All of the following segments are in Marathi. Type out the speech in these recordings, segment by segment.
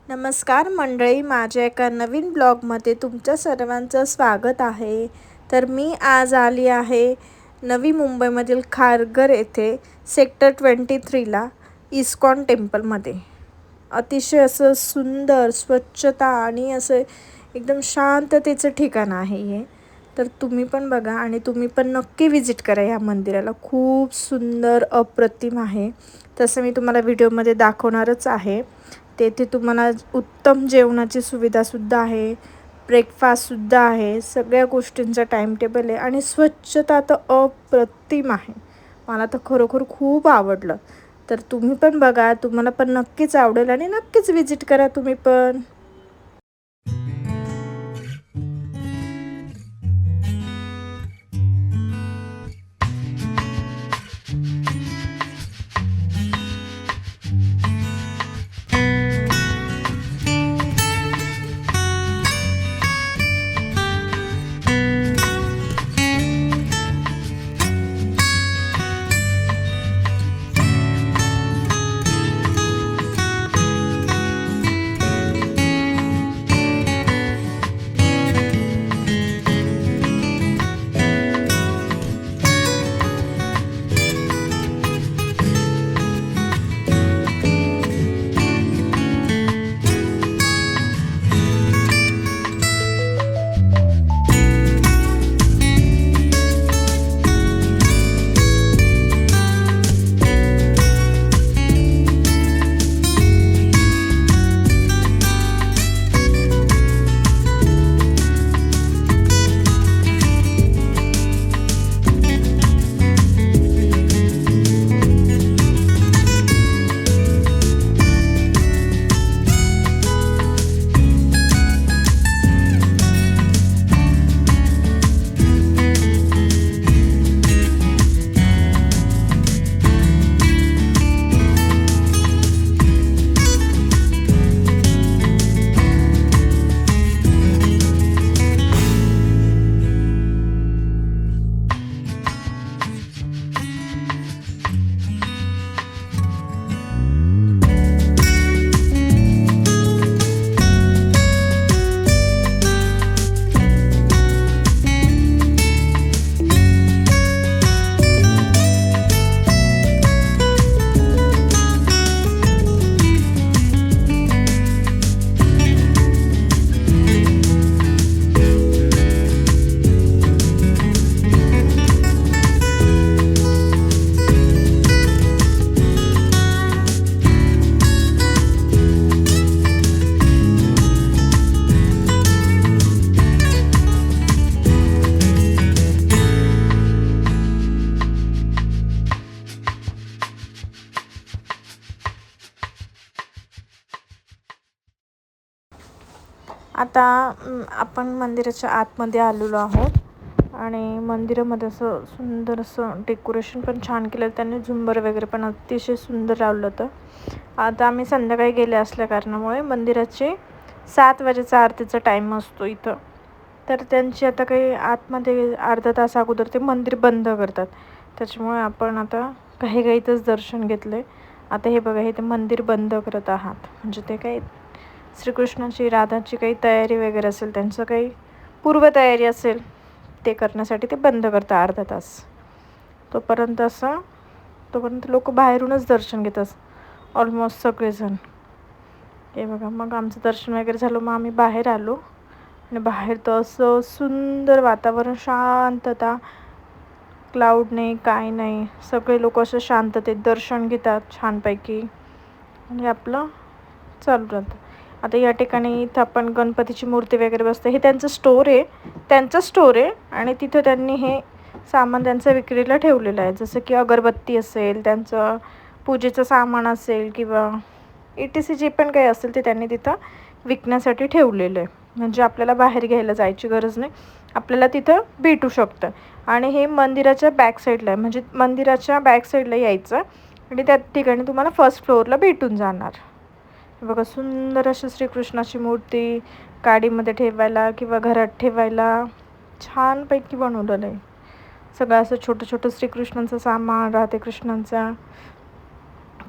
नमस्कार मंडळी, माझ्या एका नवीन ब्लॉगमध्ये तुमच्या सर्वांचं स्वागत आहे. तर मी आज आली आहे नवी मुंबईमधील खारघर येथे सेक्टर 23ला इस्कॉन टेम्पलमध्ये. अतिशय असं सुंदर स्वच्छता आणि असं एकदम शांततेचं ठिकाण आहे हे. तर तुम्ही पण बघा आणि तुम्ही पण नक्की विजिट करा या मंदिराला. खूप सुंदर अप्रतिम आहे. तसं मी तुम्हाला व्हिडिओमध्ये दाखवणारच आहे. तेथे तुम्हाला उत्तम जेवणाची सुविधासुद्धा आहे, ब्रेकफास्टसुद्धा आहे, सगळ्या गोष्टींचा टाईम टेबल आहे आणि स्वच्छता तर अप्रतिम आहे. मला तर खरोखर खूप आवडलं. तर तुम्ही पण बघा, तुम्हाला पण नक्कीच आवडेल आणि नक्कीच विजिट करा तुम्ही पण. आता आपण मंदिराच्या आतमध्ये आलेलो आहोत आणि मंदिरामध्ये असं सुंदर असं डेकोरेशन पण छान केलं. त्यांनी झुंबर वगैरे पण अतिशय सुंदर लावलं होतं. आता आम्ही संध्याकाळी गेले असल्या कारणामुळे मंदिराचे 7 वाजेचा आरतीचा टाईम असतो इथं. तर त्यांची आता काही आतमध्ये अर्धा तास अगोदर ते मंदिर बंद करतात. त्याच्यामुळे आपण आता घाईघाईतच दर्शन घेतले. आता हे बघा, हे ते मंदिर बंद करत आहात. म्हणजे ते काही श्रीकृष्णाची राधाची काही तयारी वगैरे असेल, त्यांचं काही पूर्वतयारी असेल, ते करण्यासाठी ते बंद करतात अर्धा तास. तोपर्यंत लोक बाहेरूनच दर्शन घेतात ऑलमोस्ट सगळेजण. हे बघा, मग आमचं दर्शन वगैरे झालं, मग आम्ही बाहेर आलो आणि बाहेर तर असं सुंदर वातावरण, शांतता, क्लाउड नाही, काय नाही, सगळे लोक असं शांततेत दर्शन घेतात छानपैकी आणि आपलं चालू राहतं. आता या ठिकाणी इथं आपण गणपतीची मूर्ती वगैरे बसते. हे त्यांचं स्टोर आहे आणि तिथं त्यांनी हे सामान त्यांचं विक्रीला ठेवलेलं आहे. जसं की अगरबत्ती असेल, त्यांचं पूजेचं सामान असेल किंवा ETC जे पण काही असेल ते त्यांनी तिथं विकण्यासाठी ठेवलेलं आहे. म्हणजे आपल्याला बाहेर घ्यायला जायची गरज नाही, आपल्याला तिथं भेटू शकतं. आणि हे मंदिराच्या बॅक साईडला आहे. म्हणजे मंदिराच्या बॅक साईडला यायचं आणि त्या ठिकाणी तुम्हाला फर्स्ट फ्लोअरला भेटून जाणार. बघा, सुंदर अशी श्रीकृष्णाची मूर्ती गाडीमध्ये ठेवायला किंवा घरात ठेवायला छानपैकी बनवलेलं आहे. सगळं असं छोटं छोटं श्रीकृष्णांचं सामान, राधेकृष्णांचा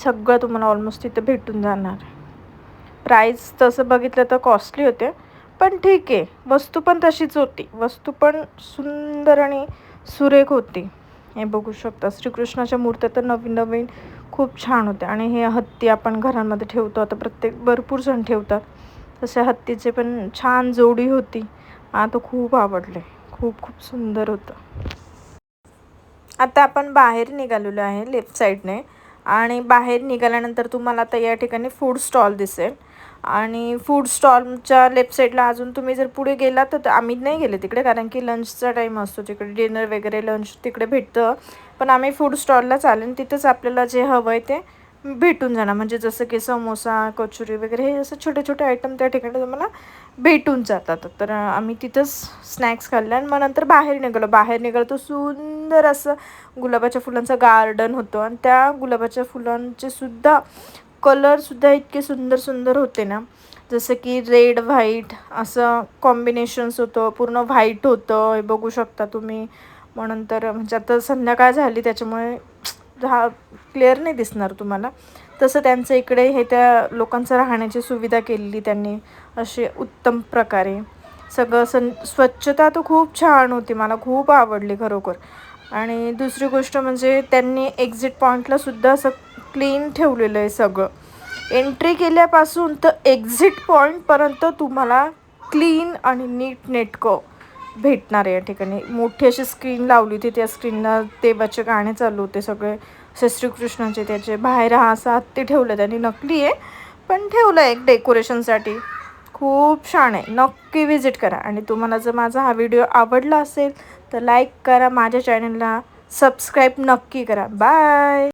सगळं तुम्हाला ऑलमोस्ट तिथं भेटून जाणार. प्राईस तसं बघितलं तर कॉस्टली होते, पण ठीक आहे. वस्तू पण तशीच होती, वस्तू पण सुंदर आणि सुरेख होती. हे बघू शकता श्रीकृष्णाच्या मूर्त्या तर नवीन नवीन खूप छान होत्या. आणि हे हत्ती आपण घरांमध्ये ठेवतो, आता भरपूर जण ठेवतात, तसे हत्तीचे पण छान जोडी होती. मला तर खूप आवडले, खूप खूप सुंदर होतं. आता आपण बाहेर निघालेलो आहे लेफ्ट साईडने, आणि बाहेर निघाल्यानंतर तुम्हाला आता या ठिकाणी फूड स्टॉल दिसेल. आणि फूड स्टॉलच्या लेफ्ट साईडला अजून तुम्ही जर पुढे गेला तर आम्ही नाही गेले तिकडे, कारण की लंचचा टाईम असतो तिकडे, डिनर वगैरे लंच तिकडे भेटतं. पण आम्ही फूड स्टॉलला चालेल तिथंच आपल्याला जे हवं आहे ते भेटून जाणार. म्हणजे जसं की समोसा, कचोरी वगैरे हे असं छोटे छोटे आयटम त्या ठिकाणी तुम्हाला भेटून जातात. तर आम्ही तिथंच स्नॅक्स खाल्ले आणि मग नंतर बाहेर निघालो तर सुंदर असं गुलाबाच्या फुलांचं गार्डन होतं. आणि त्या गुलाबाच्या फुलांचे सुद्धा कलरसुद्धा इतके सुंदर सुंदर होते ना, जसं की रेड व्हाईट असं कॉम्बिनेशन्स होतं, पूर्ण व्हाईट होतं. हे बघू शकता तुम्ही. मग नंतर म्हणजे आता संध्याकाळ झाली त्याच्यामुळे क्लिअर नाही दिसणार तुम्हाला. तसं त्यांचं इकडे हे त्या लोकांचं राहण्याची सुविधा केलेली त्यांनी असे उत्तम प्रकारे. सगळं स्वच्छता तर खूप छान होती, मला खूप आवडली खरोखर. आणि दुसरी गोष्ट म्हणजे त्यांनी एक्झिट पॉईंटला सुद्धा असं क्लीन ठेवलेलं आहे सगळं. एंट्री केल्यापासून तर एक्झिट पॉईंटपर्यंत तुम्हाला क्लीन आणि नीटनेटकं भेटणार आहे. या ठिकाणी मोठी अशी स्क्रीन लावली होती, त्या स्क्रीनला देवाचे गाणे चालू होते सगळे, श्रीकृष्णाचे. त्याचे बाहेर हा असा हत्ती ठेवलं त्यांनी, नकली आहे पण ठेवलं एक डेकोरेशनसाठी. खूप छान आहे, नक्की विजिट करा. आणि तुम्हाला जर माझा हा व्हिडिओ आवडला असेल तर लाईक करा, माझ्या चॅनलला सबस्क्राईब नक्की करा. बाय.